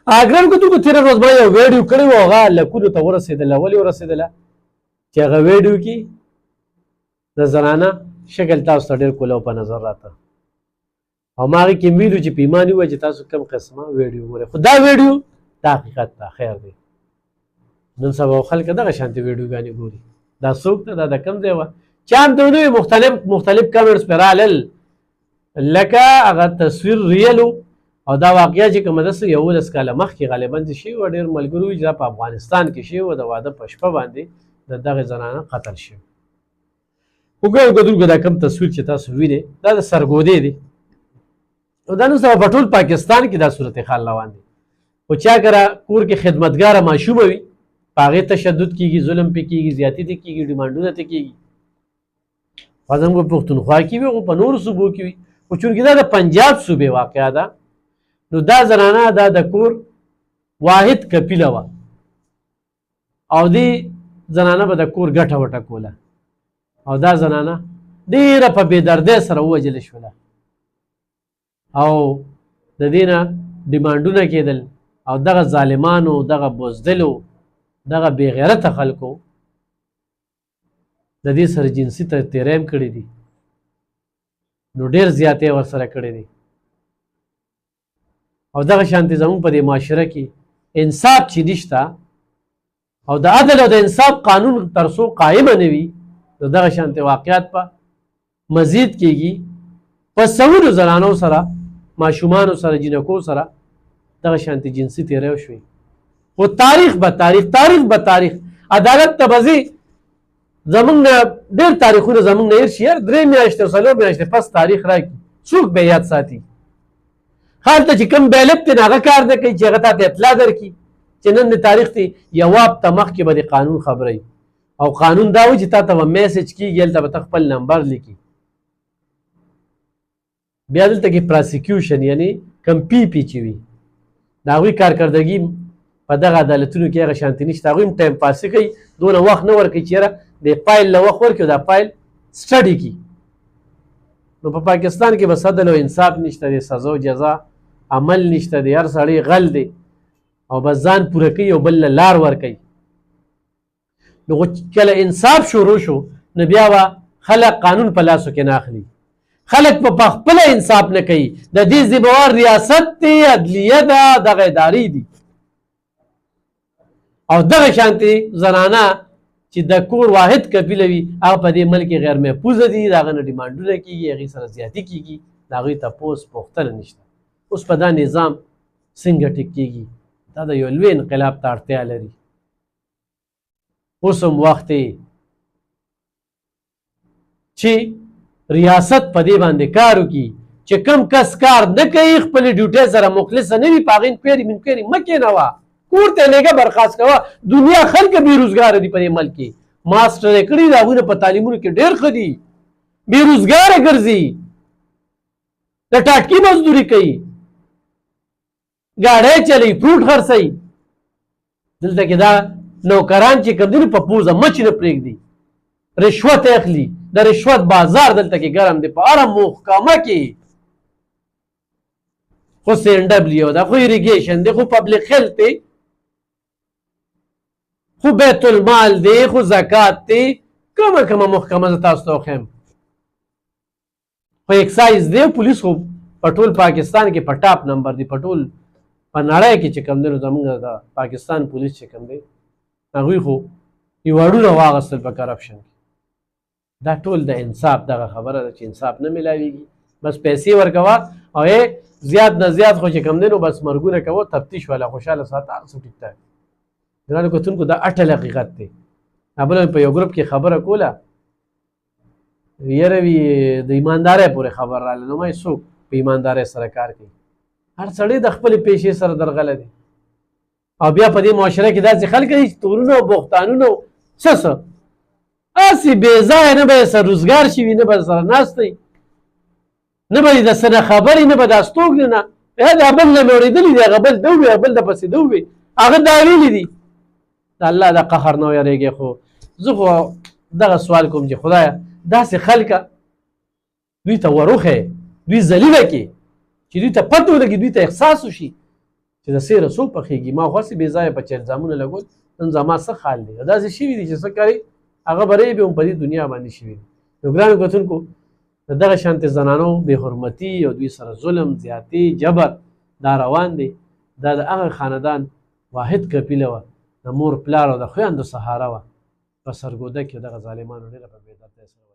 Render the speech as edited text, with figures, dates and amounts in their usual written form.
ګران کتونکو تېره ورځ ما یو ویډیو کړی و هغه لکونو ته ورسېدله ولې ورسېدله چې هغه ویډیو کې د زنانه شکل تاسو ته ډېر کولو په نظر راته او ما هغې کې ویلو چې په ایمان ووایه چې تاسو کوم قسمه ویډیو ګورئ خو دا ویډیو دا حقیقت ده خیر دی نن سبا خلک دغه شانتې ویډیوګانې ګوري دا څوک ته دا د کوم ځای وه چې هم ته ونه مختلف کمنټس پرې رالل لکه هغه تصویر ریل او دا واقعه چې کومه ده څه 11 کاله مخکې غالبا چې شوي وه ډېر ملګرو وي چې دا په افغانستان کې شوي وه د واده په شپه باندې د دغې زنانه قتل شوي وګورئ کتونکو دا کوم تصویر چې تاسو وینئ دا د سرګودې دی او دا نن سبا په ټول پاکستان کې دا صورتحال روان دی خو چا کره کور کې خدمتګاره ماشومه وي په هغې تشدد کېږي ظلم پې کېږي زیاتي ترې کېږي ډیمانډونه ترې کېږي خو زموږ په پښتونخوا کې وي خو په نورو صوبو کې وي خو چونکې دا د پنجاب صوبې واقعه ده نو دا زنانه دا د کور واحد کپیله وه او دې زنانه به د کور ګټه وټه کوله او دا زنانه ډېره په بېدردۍ سره ووژلې شوله او د دې نه ډیمانډونه کېدل او دغه ظالمانو دغه بزدلو دغه بېغیرته خلکو د دې سره جنسي تېری کړی دي نو ډېر زیاتې ورسره کړی دي او دغه شانتې زموږ په دې معاشره کې انصاف چې نشته او د عدل او د انصاف قانون تر څو قایمه نه وي نو دغه شانتې واقعات په مزید کېږي په سوونو زنانو سره ماشومانو سره جنکو سره دغه شانتې جنسي تېری وشوي خو تاریخ به تاریخ عدالت ته به ځي زموږ نه ډېر تاریخونه زموږ نه هېر شي یار 3 میاشتې او 4 میاشتې پس تاریخ راکړي څوک به یاد ساتي هلته چې کوم بیلب دی نو هغه کار نه کوي چې هغه تا ته اطلاع درکړي چې نن د تاریخ دی یو هفته مخکې به د قانون خبره وي او قانون دا و چې تا ته به میسج کېږي هلته به ته خپل نمبر لیکي بیا دلته کې پراسیکیوشن یعنی کم پی چې وي د هغوی کارکردګي په دغه عدالتونو کې هغه شانتې نشته هغوی هم ټایم پاسي کوي دونه وخت نه ورکوي چې یاره د فایل له وخت ورکړي او دا فایل سټډي کړي نو په پاکستان کې بس عدل او انصاف نشته دی سزا او جزا عمل نشته دی هر سړی غل دی او بس ځان پوره کوي او بل له لار ورکوي نو کله انصاف شروع شو نو بیا به خلک قانون په لاسو کې نه اخلي خلک په خپله انصاف نه کوي د دې ذمهوار ریاست دی عدلیه ده دغه ادارې دي او دغه شانتې زنانه چې د کور واحد کپیله وي هغه په دې ملک غیر محفوظه دي د هغه نه ډیمانډونه کېږي هغې سره زیاتي کېږي د هغوی تپوس پوښتنه نشته اوس په دا نظام څنګه ټیک کېږي دا د یو لوی انقلاب ته اړتیا لري اوس هم وخت دی چې ریاست په دې باندې کار وکړي چې کوم کس کار نه کوي خپلې ډیوټۍ سره مخلصه نه وي په هغې انکوایري منکوایري مه کېنوه کور ته لېږه برخاست کوه دنیا خلک بېروزګاره دي په دې ملک کې ماسټر یې کړي د هغوی نه په تعلیمونو کې ډېر ښه دي بېروزګاره ګرځي د ټاټکي مزدوري کوي ګاډۍ چلوي فروټ خرڅوي دلته کې دا نوکران چې کوم دي نو په پوزه مچ نه پرېږدي رشوت اخلي د رشوت بازار دلته کې ګرم دی په هره محکمه کې خو CNW ده خو ایریګیشن دی خو پبلیک هیلث دی خو بیت المال دی خو زکات دی کومه محکمه زه تاسو ته وښیم خو اکسایز دی پولیس خو په ټول پاکستان کې په ټاپ نمبر دی په ټول په نړۍ کې چې کوم دی نو زموږ د پاکستان پولیس چې کوم دی هغوی خو ایواډونه واغستل په کرپشن کې دا ټول د انصاف دغه خبره ده چې انصاف نه میلاویږي بس پیسې ورکوه او زیات نه زیات خو چې کوم دی نو بس مرګونه کوه تفتیش والا خوشحاله ساته هر څه ټیک ټاک ګرانو کتونکو دا اټل حقیقت دی بله په یو ګروپ کې خبره کوله یاره وي د ایماندارۍ پورې خبر راغله نو ما څوک په ایماندارۍ سره کار کوي هر سړی د خپلې پیشې سره درغله دی او بیا په دې معاشره کې داسې خلک دي چې تورونه او بوختانونه څه هسې بې ځایه نه به یې سره روزګار شي وي نه به سره ناست دی نه به یې د څه نه خبرې نه به دا ستوږدي نه دا بل نه مې اورېدلي دي هغه بل ده ووي هغه بل د پسې ده ووي هغه دا ویلي دي د الله د قهر نه ویرېږئ خو زه خو دغه سوال کوم چې خدایه داسې خلکه دوی ته وروښیې دوی ذلیله کړي چې دوی ته پته ولګي دوی ته احساس وشي چې د سیره څو پخېږي ما خو هسې بې ځایه په چې الزامونه لګول نن زما څه خال دی داسې شوي دي چې څه کوي هغه به ری به هم په دې دنیا باندې شوي دي نو ګرانو کتونکو د دغه شانتې زنانو بې حرمتي او دوی سره ظلم زیاتي جبر دا روان دی دا د هغه خاندان واحد قبیله وه د مور پلار او د خویندو سهاره وه په سرګوده کې دغه ظالمانو ډېره په بې دردۍ سره